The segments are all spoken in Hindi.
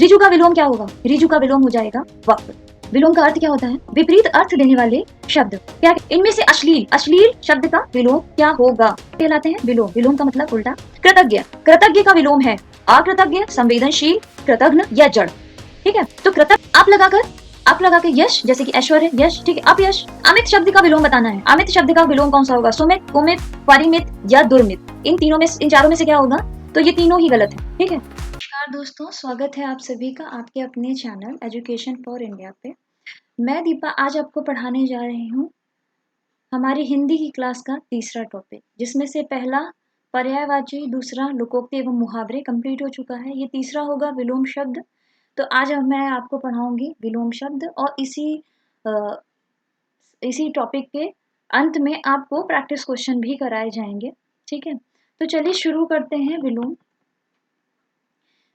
रिजु का विलोम क्या होगा? रिजु का विलोम हो जाएगा वक्र। विलोम का अर्थ क्या होता है? विपरीत अर्थ देने वाले शब्द। क्या इनमें से अश्लील, अश्लील शब्द का विलोम क्या होगा? कहलाते हैं विलोम। विलोम का मतलब उल्टा। कृतज्ञ, कृतज्ञ का विलोम है अकृतज्ञ, संवेदनशील, कृतघ्न या जड़। ठीक है, तो कृतज्ञ आप लगा के यश, जैसे कि ऐश्वर्य, यश। ठीक है, अपयश। अमित शब्द का विलोम बताना है। अमित शब्द का विलोम कौन सा होगा? सुमित, कुमित, परिमित या दुर्मित। इन तीनों में, इन चारों में से क्या होगा? तो ये तीनों ही गलत है। ठीक है। नमस्कार दोस्तों, स्वागत है आप सभी का आपके अपने चैनल एजुकेशन फॉर इंडिया पे। मैं दीपा आज आपको पढ़ाने जा रही हूँ हमारी हिंदी की क्लास का तीसरा टॉपिक, जिसमें से पहला पर्यायवाची, दूसरा लोकोक्ति एवं मुहावरे कंप्लीट हो चुका है। ये तीसरा होगा विलोम शब्द। तो आज मैं आपको पढ़ाऊंगी विलोम शब्द और इसी टॉपिक के अंत में आपको प्रैक्टिस क्वेश्चन भी कराए जाएंगे। ठीक है, तो चलिए शुरू करते हैं। विलोम,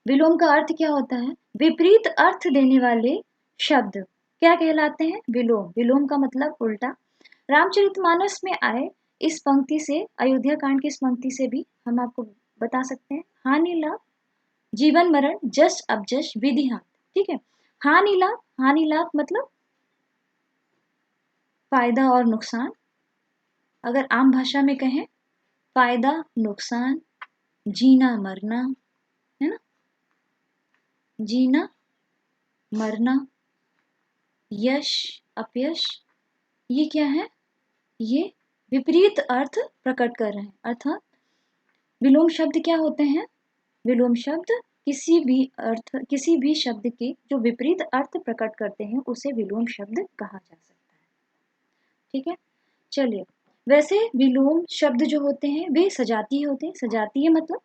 विलोम का अर्थ क्या होता है? विपरीत अर्थ देने वाले शब्द क्या कहलाते हैं? विलोम। विलोम का मतलब उल्टा। रामचरितमानस में आए इस पंक्ति से, अयोध्या कांड की इस पंक्ति से भी हम आपको बता सकते हैं। हानि लाभ, जीवन मरण, जस अपजस, विधि हानि। ठीक है, हानि लाभ, हानि लाभ मतलब फायदा और नुकसान। अगर आम भाषा में कहें, फायदा नुकसान, जीना मरना, है ना, जीना मरना, यश अपयश, ये क्या है? ये विपरीत अर्थ प्रकट कर रहे हैं। अर्थात विलोम शब्द क्या होते हैं? विलोम शब्द किसी भी शब्द के जो विपरीत अर्थ प्रकट करते हैं उसे विलोम शब्द कहा जा सकता है। ठीक है, चलिए। वैसे विलोम शब्द जो होते हैं वे सजातीय होते हैं। सजातीय मतलब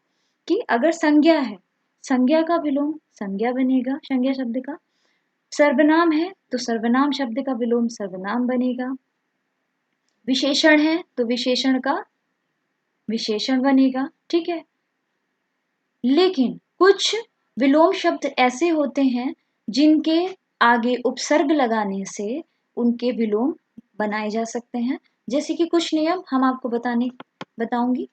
कि अगर संज्ञा है, संज्ञा का विलोम संज्ञा बनेगा, संज्ञा शब्द का। सर्वनाम है तो सर्वनाम शब्द का विलोम सर्वनाम बनेगा। विशेषण है तो विशेषण का विशेषण बनेगा। ठीक है, लेकिन कुछ विलोम शब्द ऐसे होते हैं जिनके आगे उपसर्ग लगाने से उनके विलोम बनाए जा सकते हैं। जैसे कि कुछ नियम हम आपको बताऊंगी।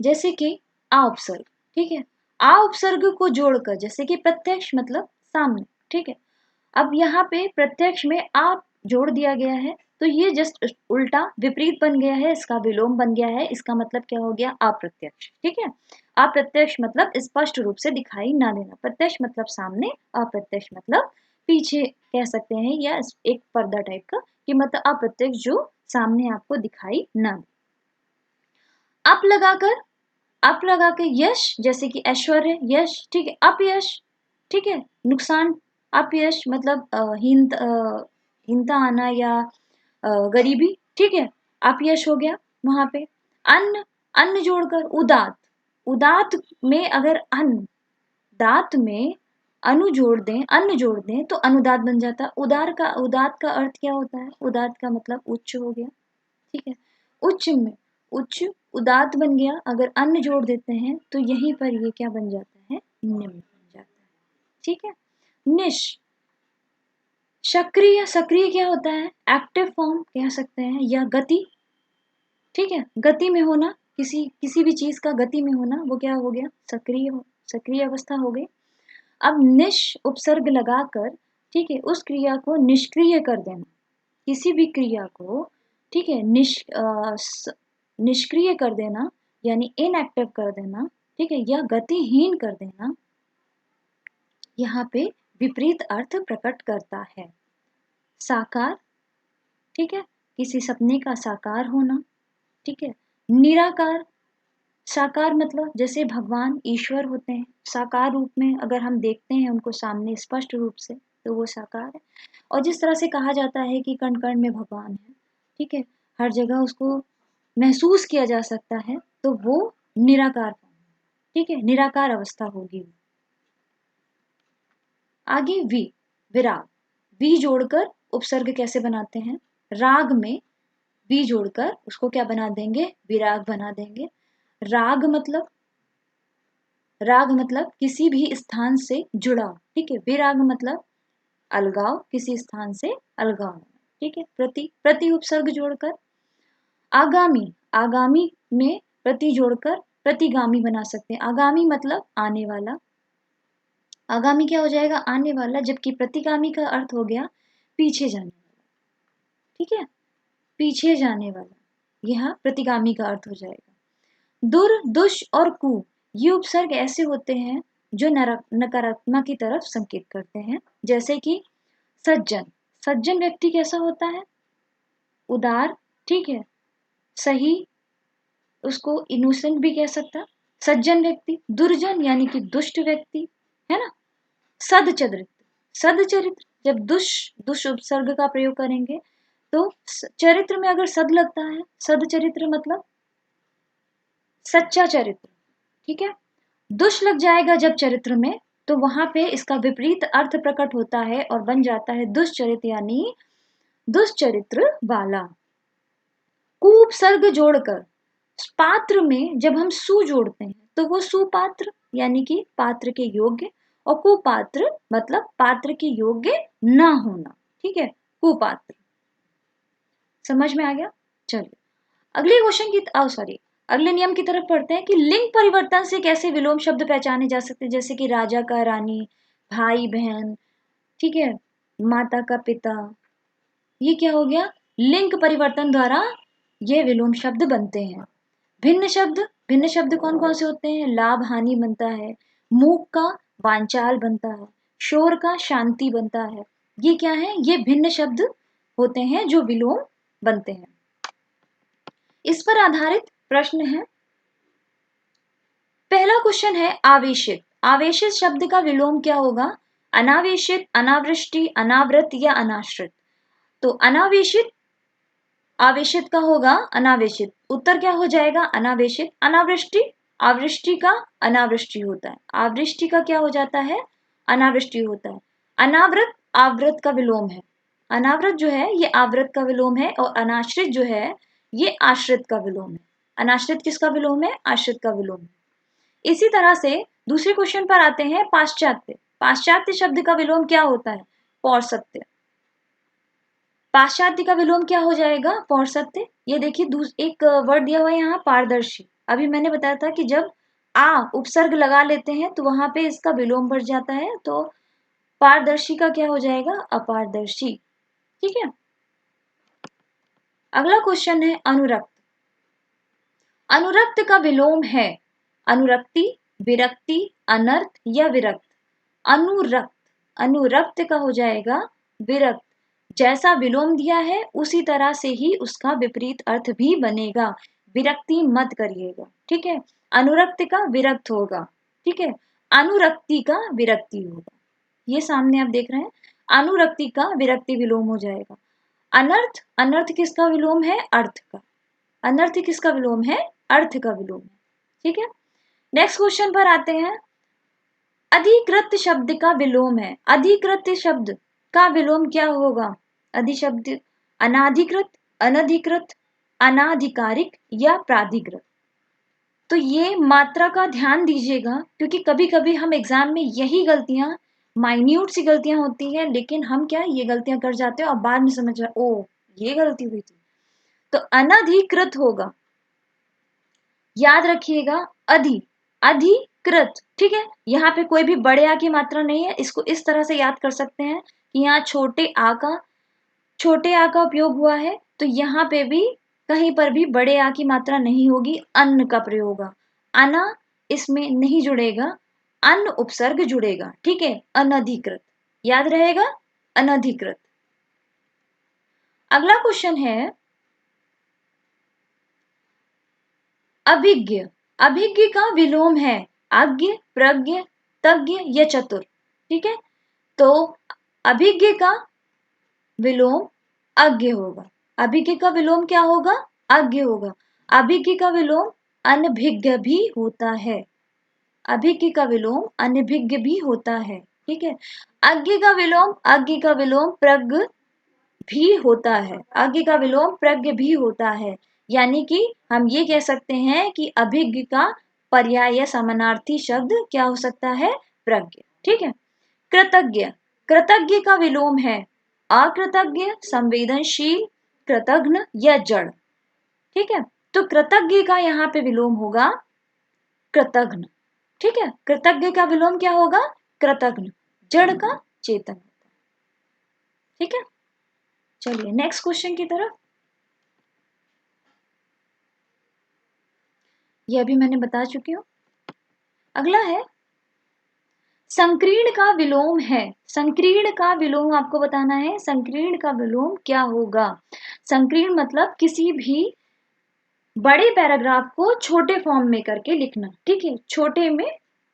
जैसे कि आ उपसर्ग। ठीक है, आ उपसर्ग को जोड़कर, जैसे कि प्रत्यक्ष मतलब सामने। ठीक है, अब यहाँ पे प्रत्यक्ष में आप जोड़ दिया गया है तो ये जस्ट उल्टा विपरीत बन गया है, इसका विलोम बन गया है। इसका मतलब क्या हो गया? अप्रत्यक्ष। ठीक है, अप्रत्यक्ष मतलब स्पष्ट रूप से दिखाई ना देना। प्रत्यक्ष मतलब सामने, अप्रत्यक्ष मतलब पीछे कह सकते हैं, या एक पर्दा टाइप का, कि मतलब अप्रत्यक्ष जो सामने आपको दिखाई ना दे। अप लगा कर यश, जैसे कि ऐश्वर्य, यश। ठीक है, अपयश। ठीक है, नुकसान। अपयश मतलब हीनता आना या गरीबी। ठीक है, अपयश हो गया वहां पे। अन्न, अन्न जोड़कर उदात, उदात में अगर अन्न, दात में अनु जोड़ दें, अन्न जोड़ दें तो अनुदात बन जाता है। उदात का अर्थ क्या होता है? उदात का मतलब उच्च हो गया। ठीक है, उच्च में उच्च उदात बन गया। अगर अन्न जोड़ देते हैं तो यहीं पर ये क्या बन जाता है? निम्न बन जाता है। ठीक है, निश, सक्रिय, सक्रिय क्या होता है? एक्टिव फॉर्म कह सकते हैं, या गति। ठीक है, गति में होना, किसी भी चीज का गति में होना, वो क्या हो गया? सक्रिय अवस्था हो गई। अब निश उपसर्ग लगाकर, ठीक है, उस क्रिया को निष्क्रिय कर देना। किसी भी क्रिया को, ठीक है, निष्क्रिय कर देना, यानी इनएक्टिव कर देना। ठीक है, या गतिहीन कर देना, यहाँ पे विपरीत अर्थ प्रकट करता है। साकार, ठीक है, किसी सपने का साकार होना। ठीक है, निराकार, साकार मतलब जैसे भगवान ईश्वर होते हैं, साकार रूप में अगर हम देखते हैं उनको सामने स्पष्ट रूप से, तो वो साकार है। और जिस तरह से कहा जाता है कि कण कण में भगवान है, ठीक है, हर जगह उसको महसूस किया जा सकता है, तो वो निराकार, ठीक है, निराकार अवस्था होगी। आगे विराग, वी जोड़कर उपसर्ग कैसे बनाते हैं? राग में वी जोड़कर उसको क्या बना देंगे? विराग बना देंगे। राग मतलब किसी भी स्थान से जुड़ा। ठीक है, विराग मतलब अलगाव, किसी स्थान से अलगाव। ठीक है, प्रति उपसर्ग जोड़कर। आगामी, आगामी में प्रति जोड़कर प्रतिगामी बना सकते हैं। आगामी मतलब आने वाला। आगामी क्या हो जाएगा, आने वाला, जबकि प्रतिगामी का अर्थ हो गया पीछे जाने वाला। ठीक है, पीछे जाने वाला, यह प्रतिगामी का अर्थ हो जाएगा। दुर, दुष और कु ये उपसर्ग ऐसे होते हैं जो नकारात्मक की तरफ संकेत करते हैं। जैसे कि सज्जन, सज्जन व्यक्ति कैसा होता है, उदार, ठीक है, सही, उसको इनोसेंट भी कह सकता है सज्जन व्यक्ति। दुर्जन यानी कि दुष्ट व्यक्ति, है ना। सदचरित्र, सदचरित्र जब दुष उपसर्ग का प्रयोग करेंगे तो चरित्र में अगर सद लगता है, सदचरित्र मतलब सच्चा चरित्र, ठीक है। दुष लग जाएगा जब चरित्र में तो वहां पे इसका विपरीत अर्थ प्रकट होता है और बन जाता है दुष्चरित्र यानी दुष्चरित्र वाला। कुपसर्ग जोड़कर पात्र में जब हम सु जोड़ते हैं तो वो सुपात्र यानी कि पात्र के योग्य, और कुपात्र मतलब पात्र के योग्य ना होना, ठीक है, कुपात्र। समझ में आ गया। चलिए अगले क्वेश्चन की सॉरी अगले नियम की तरफ पढ़ते हैं कि लिंग परिवर्तन से कैसे विलोम शब्द पहचाने जा सकते हैं। जैसे कि राजा का रानी, भाई बहन, ठीक है, माता का पिता, ये क्या हो गया, लिंग परिवर्तन द्वारा ये विलोम शब्द बनते हैं। भिन्न शब्द, भिन्न शब्द कौन कौन से होते हैं, लाभ हानि बनता है, मूक का वांचाल बनता है, शोर का शांति बनता है। ये क्या है, ये भिन्न शब्द होते हैं जो विलोम बनते हैं। इस पर आधारित प्रश्न है। पहला क्वेश्चन है आवेशित। आवेशित शब्द का विलोम क्या होगा, अनावेशित, अनावृष्टि, अनावृत या अनाश्रित। तो अनावेशित, आवेशित का होगा अनावेशित, उत्तर क्या हो जाएगा अनावेशित। अनावृष्टि, आवृष्टि का अनावृष्टि होता है, आवृष्टि का क्या हो जाता है अनावृष्टि होता है। अनावृत, आवृत का विलोम है, अनावृत जो है ये आवृत का विलोम है, और अनाश्रित जो है ये आश्रित का विलोम है। अनाश्रित किसका विलोम है, आश्रित का विलोम है। इसी तरह से दूसरे क्वेश्चन पर आते हैं, पाश्चात्य। पाश्चात्य शब्द का विलोम क्या होता है, पौर्षत्य। पाश्चात्य का विलोम क्या हो जाएगा, पौर्षत्य। ये देखिए एक वर्ड दिया हुआ है यहाँ, पारदर्शी। अभी मैंने बताया था कि जब आ उपसर्ग लगा लेते हैं तो वहां पे इसका विलोम बढ़ जाता है, तो पारदर्शी का क्या हो जाएगा, अपारदर्शी। ठीक है। अगला क्वेश्चन है अनुरक्त। अनुरक्त का विलोम है अनुरक्ति, विरक्ति, अनर्थ या विरक्त। अनुरक्त, अनुरक्त का हो जाएगा विरक्त। जैसा विलोम दिया है उसी तरह से ही उसका विपरीत अर्थ भी बनेगा, विरक्ति मत करिएगा, ठीक है। अनुरक्त का विरक्त होगा, ठीक है, अनुरक्ति का विरक्ति होगा। ये सामने आप देख रहे हैं, अनुरक्ति का विरक्ति विलोम हो जाएगा। अनर्थ, अनर्थ किसका विलोम है, अर्थ का। अनर्थ किसका विलोम है, अर्थ का विलोम है, ठीक है। नेक्स्ट क्वेश्चन पर आते हैं। अधिकृत शब्द का विलोम है, अधिकृत शब्द का विलोम क्या होगा, अधि शब्द अनाधिकृत, अनधिकृत, अनाधिकारिक या प्राधिकृत। तो ये मात्रा का ध्यान दीजिएगा, क्योंकि कभी कभी हम एग्जाम में यही गलतियां, माइन्यूट सी गलतियां होती है, लेकिन हम क्या ये गलतियां कर जाते हैं और बाद में समझ ओ ये गलती हुई थी। तो अनधिकृत होगा, याद रखिएगा, अधि, अधिकृत, ठीक है। यहाँ पे कोई भी बड़े आ की मात्रा नहीं है, इसको इस तरह से याद कर सकते हैं कि यहाँ छोटे आ का उपयोग हुआ है, तो यहाँ पे भी कहीं पर भी बड़े आ की मात्रा नहीं होगी, अन्न का प्रयोग होगा। अना इसमें नहीं जुड़ेगा, अन्न उपसर्ग जुड़ेगा, ठीक है। अनधिकृत, याद रहेगा, अनधिकृत। अगला क्वेश्चन है अभिज्ञ। अभिज्ञ का विलोम है अज्ञ, प्रज्ञ, तज्ञ या चतुर, ठीक है। तो अभिज्ञ का विलोम अज्ञ होगा। अभिज्ञ का विलोम क्या होगा, अज्ञ होगा। अभिज्ञ का विलोम अनभिज्ञ भी होता है, अभिज्ञ का विलोम अनभिज्ञ भी होता है, ठीक है। अज्ञ का विलोम, अज्ञ का विलोम प्रज्ञ भी होता है, अज्ञ का विलोम प्रज्ञ भी होता है। यानी कि हम ये कह सकते हैं कि अभिज्ञ का पर्याय या समानार्थी शब्द क्या हो सकता है, प्रज्ञ, ठीक है। कृतज्ञ, कृतज्ञ का विलोम है अकृतज्ञ, संवेदनशील, कृतघ्न या जड़, ठीक है। तो कृतज्ञ का यहाँ पे विलोम होगा कृतघ्न, ठीक है। कृतज्ञ का विलोम क्या होगा, कृतघ्न, जड़ का चेतन होता है। ठीक है, चलिए नेक्स्ट क्वेश्चन की तरफ। ये अभी मैंने बता चुकी हूं। अगला है संकीर्ण का विलोम है। संकीर्ण का विलोम आपको बताना है। संकीर्ण का विलोम क्या होगा? संकीर्ण मतलब किसी भी बड़े पैराग्राफ को छोटे फॉर्म में करके लिखना। ठीक है,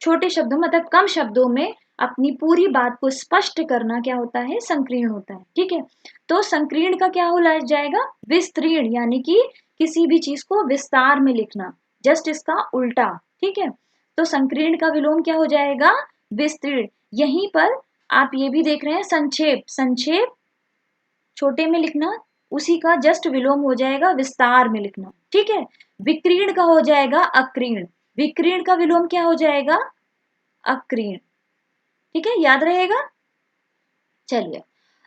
छोटे शब्दों मतलब कम शब्दों में अपनी पूरी बात को स्पष्ट करना क्या होता है? संकीर्ण होता है। ठीक है, तो संकीर्ण का क्या हो जाएगा? विस्तृण, यानी कि किसी भी चीज को विस्तार में लिखना, जस्ट इसका उल्टा। ठीक है, तो संकीर्ण का विलोम क्या हो जाएगा? विस्तृण। यहीं पर आप ये भी देख रहे हैं संक्षेप, संक्षेप छोटे में लिखना, उसी का जस्ट विलोम हो जाएगा विस्तार में लिखना। ठीक है, विकीर्ण का हो जाएगा अकीर्ण। विकीर्ण का विलोम क्या हो जाएगा? अकीर्ण। ठीक है, याद रहेगा। चलिए,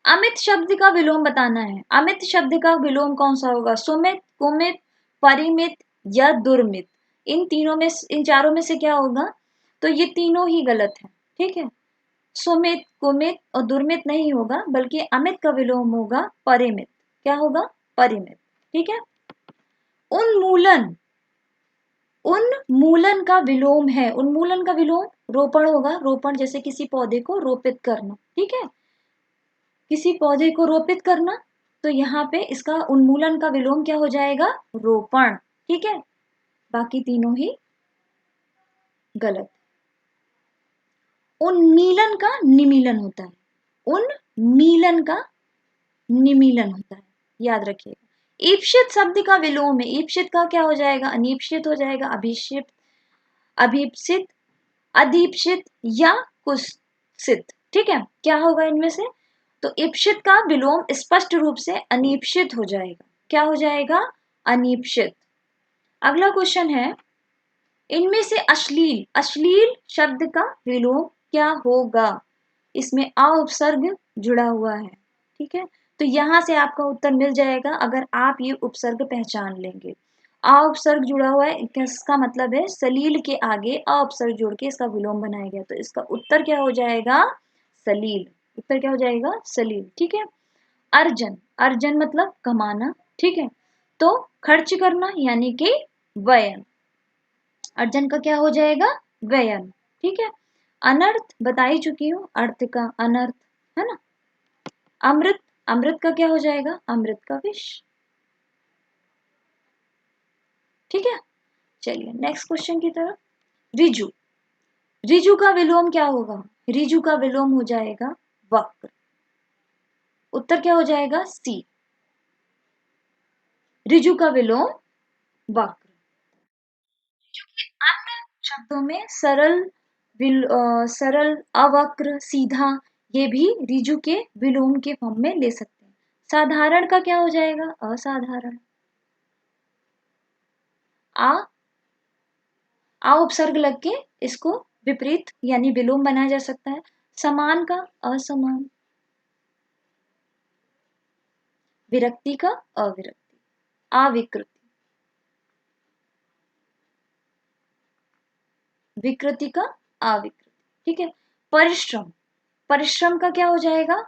अमित शब्द का विलोम बताना है। अमित शब्द का विलोम कौन सा होगा? सुमित, कुमित, परिमित या दुर्मित। इन चारों में से क्या होगा? तो ये तीनों ही गलत है। ठीक है, सुमित, कुमित और दुर्मित नहीं होगा, बल्कि अमित का विलोम होगा परिमित। क्या होगा? परिमित। ठीक है, उन्मूलन, उन्मूलन का विलोम है। उन्मूलन का विलोम रोपण होगा। रोपण जैसे किसी पौधे को रोपित करना। ठीक है, किसी पौधे को रोपित करना, तो यहाँ पे इसका उन्मूलन का विलोम क्या हो जाएगा? रोपण। ठीक है, बाकी तीनों ही गलत। उन्मीलन का निमीलन होता है। उन्मीलन का निमीलन होता है, याद रखिएगा। ईप्सित शब्द का विलोम है। ईप्सित का क्या हो जाएगा? अनीप्सित हो जाएगा, अभीप्सित, अभीप्सित, अदीप्सित या कुत्सित। ठीक है, क्या होगा इनमें से? तो ईप्सित का विलोम स्पष्ट रूप से अनीप्सित हो जाएगा। क्या हो जाएगा? अनीप्सित। अगला क्वेश्चन है, इनमें से अश्लील, अश्लील शब्द का विलोम क्या होगा? इसमें अ उपसर्ग जुड़ा हुआ है। ठीक है, तो यहां से आपका उत्तर मिल जाएगा अगर आप ये उपसर्ग पहचान लेंगे। अ उपसर्ग जुड़ा हुआ है, इसका मतलब है सलील के आगे अ उपसर्ग जोड़ के इसका विलोम बनाया गया, तो इसका उत्तर क्या हो जाएगा? सलील। उत्तर क्या हो जाएगा? सलील। ठीक है, अर्जन, अर्जन मतलब कमाना। ठीक है, तो खर्च करना यानी कि व्यय। अर्जन का क्या हो जाएगा? व्ययन। ठीक है, अनर्थ बता ही चुकी हूं, अर्थ का अनर्थ, है ना। अमृत, अमृत का क्या हो जाएगा? अमृत का विष। ठीक है, चलिए नेक्स्ट क्वेश्चन की तरफ। रिजु, रिजु का विलोम क्या होगा? रिजु का विलोम हो जाएगा वक्र। उत्तर क्या हो जाएगा? सी। रिजु का विलोम वक्र। अन्य शब्दों में सरल, सरल, अवक्र, सीधा, ये भी रिजु के विलोम के फॉर्म में ले सकते हैं। साधारण का क्या हो जाएगा? असाधारण। आ उपसर्ग लग के इसको विपरीत यानी विलोम बनाया जा सकता है। समान का असमान। विरक्ति का अविरक्ति। अविकृति, विकृति का अविकृति। ठीक है, परिश्रम, परिश्रम का क्या हो जाएगा?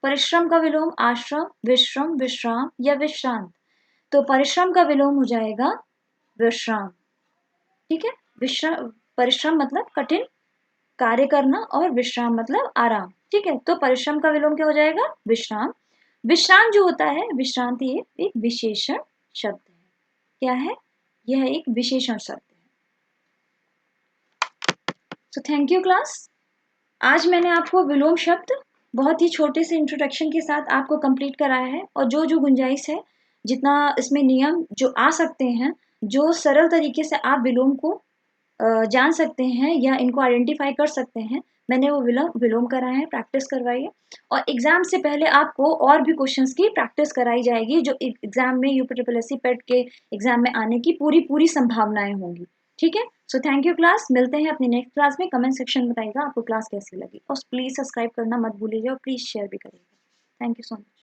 परिश्रम का विलोम आश्रम, विश्रम, विश्राम या विश्रांत। तो परिश्रम का विलोम हो जाएगा विश्राम। ठीक है, विश्राम, परिश्रम मतलब कठिन कार्य करना और विश्राम मतलब आराम। ठीक है, तो परिश्रम का विलोम क्या हो जाएगा? विश्राम। विश्राम जो होता है, विश्रांति एक विशेषण शब्द है। क्या है? यह एक विशेषण शब्द है। So thank you class. आज मैंने आपको विलोम शब्द बहुत ही छोटे से इंट्रोडक्शन के साथ आपको कंप्लीट कराया है, और जो जो गुंजाइश है, जितना इसमें नियम जो आ सकते हैं, जो सरल तरीके से आप विलोम को जान सकते हैं या इनको आइडेंटिफाई कर सकते हैं, मैंने वो विलोम कराए हैं। प्रैक्टिस करवाइए, और एग्जाम से पहले आपको और भी क्वेश्चंस की प्रैक्टिस कराई जाएगी, जो एग्जाम में यूपीएससी पेट के एग्जाम में आने की पूरी पूरी संभावनाएं होंगी। ठीक है, सो थैंक यू क्लास। मिलते हैं अपनी नेक्स्ट क्लास में। कमेंट सेक्शन में बताइएगा आपको क्लास कैसी लगी, और प्लीज सब्सक्राइब करना मत भूलिएगा, और प्लीज शेयर भी करिएगा। Thank you so much.